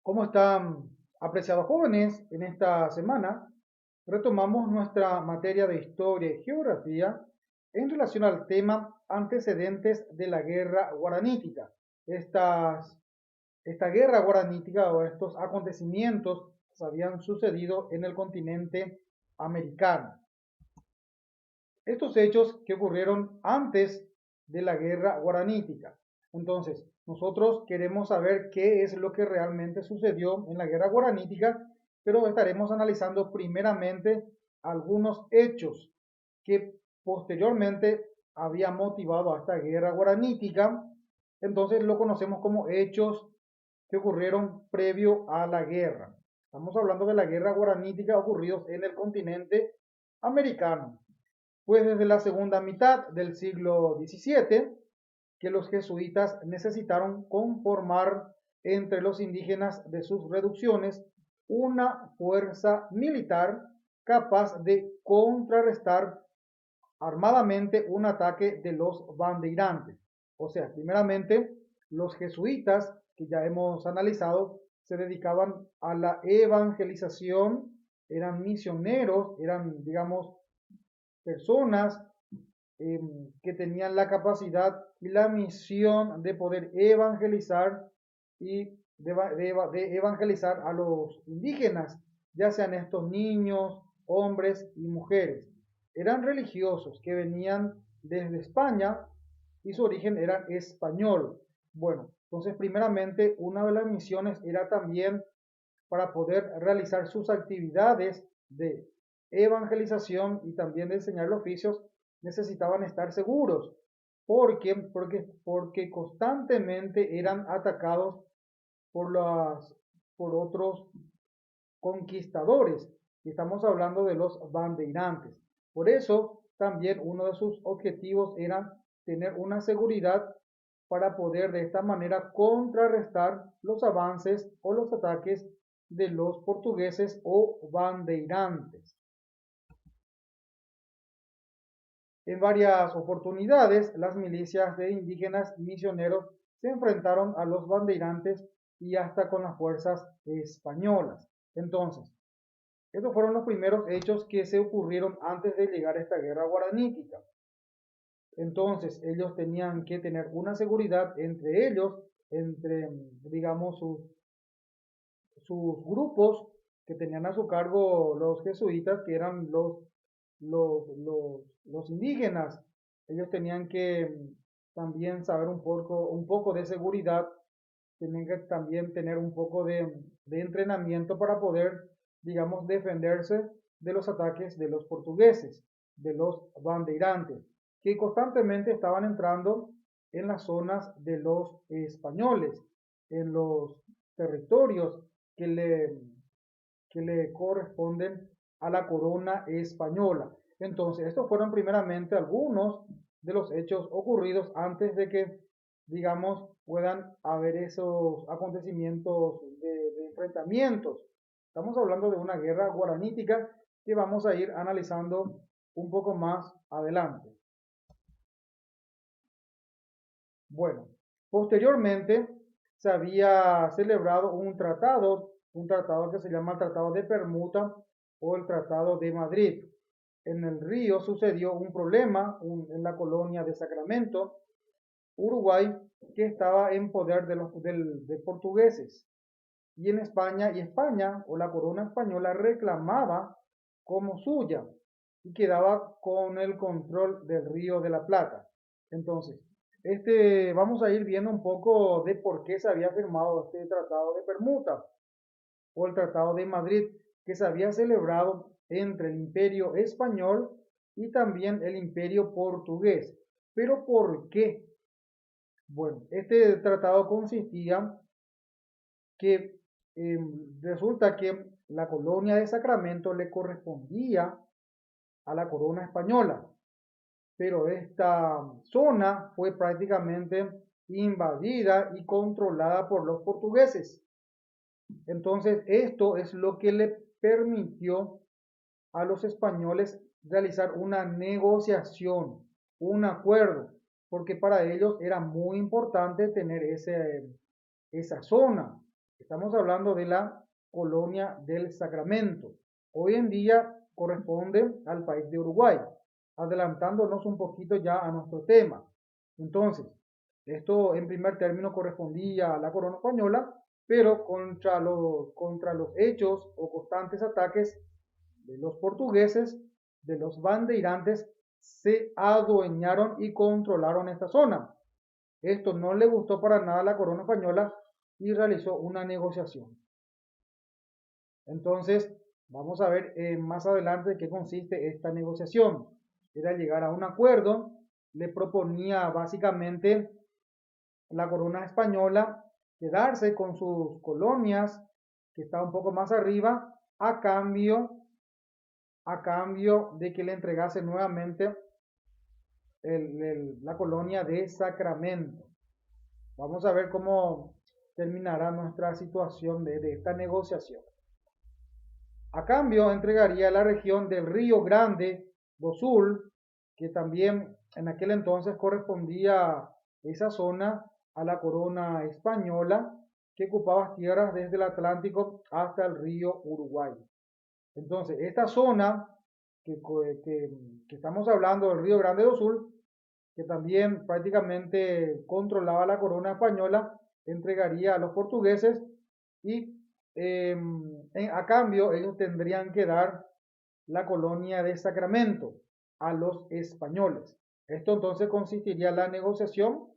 ¿Cómo están, apreciados jóvenes? En esta semana retomamos nuestra materia de historia y geografía en relación al tema antecedentes de la guerra guaranítica. Estas, esta guerra guaranítica o estos acontecimientos habían sucedido en el continente americano. Estos hechos que ocurrieron antes de la guerra guaranítica. Entonces, nosotros queremos saber qué es lo que realmente sucedió en la guerra guaranítica, pero estaremos analizando primeramente algunos hechos que posteriormente había motivado a esta guerra guaranítica. Entonces lo conocemos como hechos que ocurrieron previo a la guerra. Estamos hablando de la guerra guaranítica ocurridos en el continente americano. Pues desde la segunda mitad del siglo XVII que los jesuitas necesitaron conformar entre los indígenas de sus reducciones una fuerza militar capaz de contrarrestar armadamente un ataque de los bandeirantes. O sea, primeramente, los jesuitas, que ya hemos analizado, se dedicaban a la evangelización, eran misioneros, eran, digamos, personas eh, que tenían la capacidad y la misión de poder evangelizar y de evangelizar a los indígenas, ya sean estos niños, hombres y mujeres. Eran religiosos que venían desde España y su origen era español. Bueno, entonces primeramente una de las misiones era también para poder realizar sus actividades de evangelización y también de enseñar los oficios, necesitaban estar seguros. Porque constantemente eran atacados por, por otros conquistadores. Y estamos hablando de los bandeirantes. Por eso también uno de sus objetivos era tener una seguridad para poder de esta manera contrarrestar los avances o los ataques de los portugueses o bandeirantes. En varias oportunidades, las milicias de indígenas y misioneros se enfrentaron a los bandeirantes y hasta con las fuerzas españolas. Entonces, estos fueron los primeros hechos que se ocurrieron antes de llegar a esta guerra guaranítica. Entonces, ellos tenían que tener una seguridad entre ellos, entre, digamos, sus grupos que tenían a su cargo los jesuitas, que eran los indígenas. Ellos tenían que también saber un poco de seguridad, tenían que también tener un poco de entrenamiento para poder, digamos, defenderse de los ataques de los portugueses, de los bandeirantes, que constantemente estaban entrando en las zonas de los españoles, en los territorios que le, que le corresponden a la corona española. Entonces, estos fueron primeramente algunos de los hechos ocurridos antes de que, digamos, puedan haber esos acontecimientos de enfrentamientos. Estamos hablando de una guerra guaranítica que vamos a ir analizando un poco más adelante. Bueno, posteriormente se había celebrado un tratado que se llama el Tratado de Permuta o el Tratado de Madrid. En el río sucedió un problema en la colonia de Sacramento, Uruguay, que estaba en poder de portugueses. Y en España, o la corona española reclamaba como suya y quedaba con el control del Río de la Plata. Entonces, vamos a ir viendo un poco de por qué se había firmado este tratado de permuta o el tratado de Madrid que se había celebrado entre el imperio español y también el imperio portugués. Pero ¿por qué? Bueno, este tratado consistía que resulta que la colonia de Sacramento le correspondía a la corona española, pero esta zona fue prácticamente invadida y controlada por los portugueses. Entonces, esto es lo que le permitió a los españoles realizar una negociación, un acuerdo, porque para ellos era muy importante tener esa zona. Estamos hablando de la colonia del Sacramento. Hoy en día corresponde al país de Uruguay, adelantándonos un poquito ya a nuestro tema. Entonces, esto en primer término correspondía a la corona española, pero contra los hechos o constantes ataques de los portugueses, de los bandeirantes, se adueñaron y controlaron esta zona. Esto no le gustó para nada a la corona española y realizó una negociación. Entonces, vamos a ver más adelante de qué consiste esta negociación. Era llegar a un acuerdo, le proponía básicamente la corona española quedarse con sus colonias, que está un poco más arriba, a cambio de que le entregase nuevamente la colonia de Sacramento. Vamos a ver cómo terminará nuestra situación de esta negociación. A cambio, entregaría la región del Río Grande do Sul, que también en aquel entonces correspondía esa zona a la corona española, que ocupaba tierras desde el Atlántico hasta el río Uruguay. Entonces, esta zona que estamos hablando del Río Grande do Sul, que también prácticamente controlaba la corona española, entregaría a los portugueses y a cambio ellos tendrían que dar la colonia de Sacramento a los españoles. Esto entonces consistiría en la negociación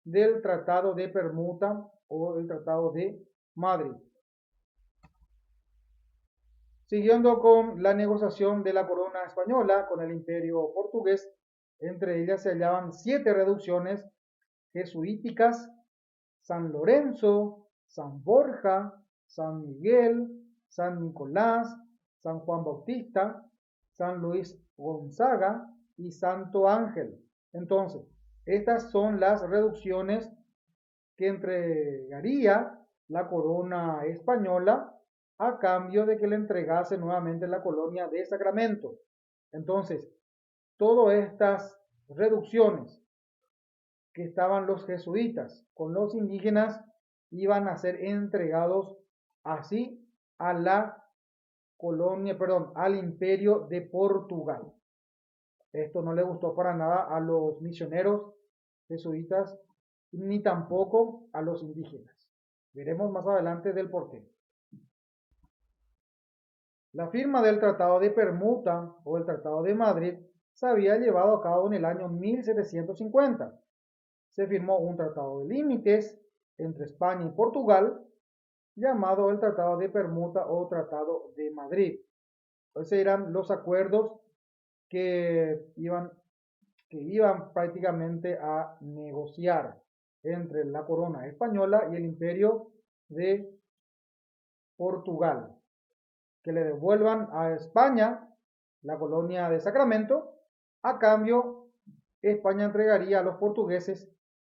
del Tratado de Permuta o el Tratado de Madrid. Siguiendo con la negociación de la corona española con el imperio portugués, entre ellas se hallaban 7 reducciones jesuíticas: San Lorenzo, San Borja, San Miguel, San Nicolás, San Juan Bautista, San Luis Gonzaga y Santo Ángel. Entonces, estas son las reducciones que entregaría la corona española a cambio de que le entregase nuevamente la colonia de Sacramento. Entonces, todas estas reducciones que estaban los jesuitas con los indígenas iban a ser entregados así a la colonia, perdón, al imperio de Portugal. Esto no le gustó para nada a los misioneros jesuitas ni tampoco a los indígenas. Veremos más adelante del porqué. La firma del Tratado de Permuta o el Tratado de Madrid se había llevado a cabo en el año 1750. Se firmó un tratado de límites entre España y Portugal, llamado el Tratado de Permuta o Tratado de Madrid. Esos eran los acuerdos que iban prácticamente a negociar entre la corona española y el imperio de Portugal, que le devuelvan a España la colonia de Sacramento. A cambio, España entregaría a los portugueses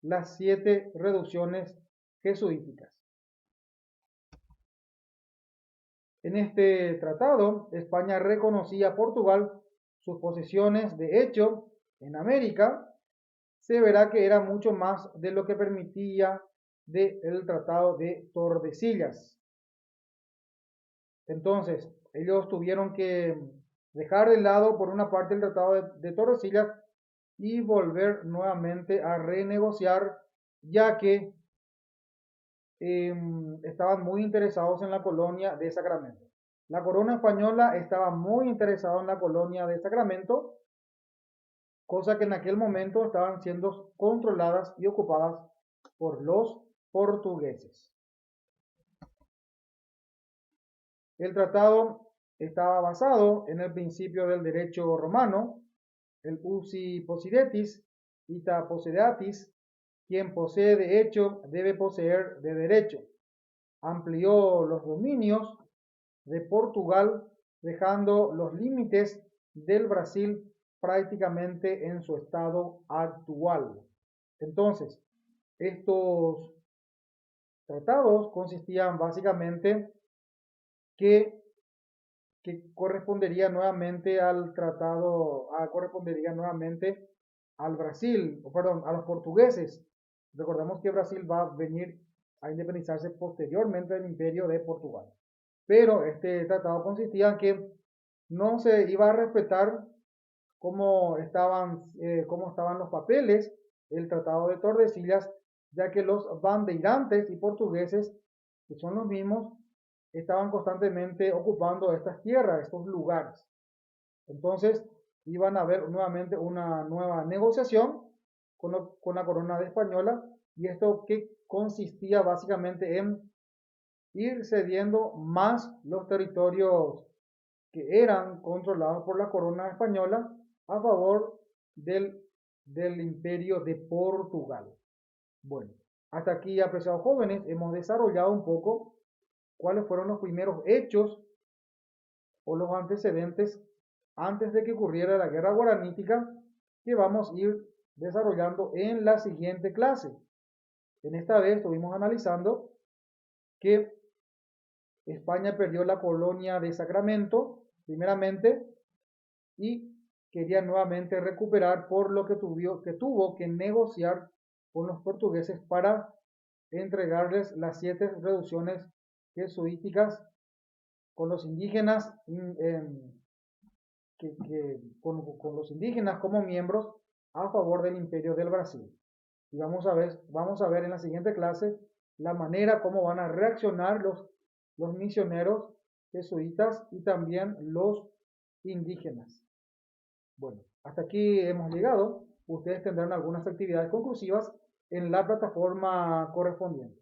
las 7 reducciones jesuíticas. En este tratado, España reconocía a Portugal sus posesiones de hecho en América. Se verá que era mucho más de lo que permitía el Tratado de Tordesillas. Entonces, ellos tuvieron que dejar de lado por una parte el Tratado de Tordesillas y volver nuevamente a renegociar, ya que estaban muy interesados en la colonia de Sacramento. La corona española estaba muy interesada en la colonia de Sacramento, cosa que en aquel momento estaban siendo controladas y ocupadas por los portugueses. El tratado estaba basado en el principio del derecho romano, el usi possidetis, ita possideatis, quien posee de hecho debe poseer de derecho. Amplió los dominios de Portugal, dejando los límites del Brasil prácticamente en su estado actual. Entonces, estos tratados consistían básicamente que correspondería nuevamente al tratado, correspondería nuevamente al Brasil, o perdón, a los portugueses. Recordemos que Brasil va a venir a independizarse posteriormente del Imperio de Portugal. Pero este tratado consistía en que no se iba a respetar cómo estaban los papeles del Tratado de Tordesillas, ya que los bandeirantes y portugueses, que son los mismos, estaban constantemente ocupando estas tierras, estos lugares. Entonces, iban a haber nuevamente una nueva negociación con la corona de española, y esto que consistía básicamente en ir cediendo más los territorios que eran controlados por la corona española a favor del imperio de Portugal. Bueno, hasta aquí, apreciados jóvenes, hemos desarrollado un poco cuáles fueron los primeros hechos o los antecedentes antes de que ocurriera la guerra guaranítica, que vamos a ir desarrollando en la siguiente clase. En esta vez estuvimos analizando que España perdió la colonia de Sacramento, primeramente, y quería nuevamente recuperar, por lo que tuvo que negociar con los portugueses para entregarles las 7 reducciones jesuíticas con los indígenas, con los indígenas como miembros a favor del Imperio del Brasil. Y vamos a ver en la siguiente clase la manera como van a reaccionar los misioneros jesuitas y también los indígenas. Bueno, hasta aquí hemos llegado. Ustedes tendrán algunas actividades conclusivas en la plataforma correspondiente.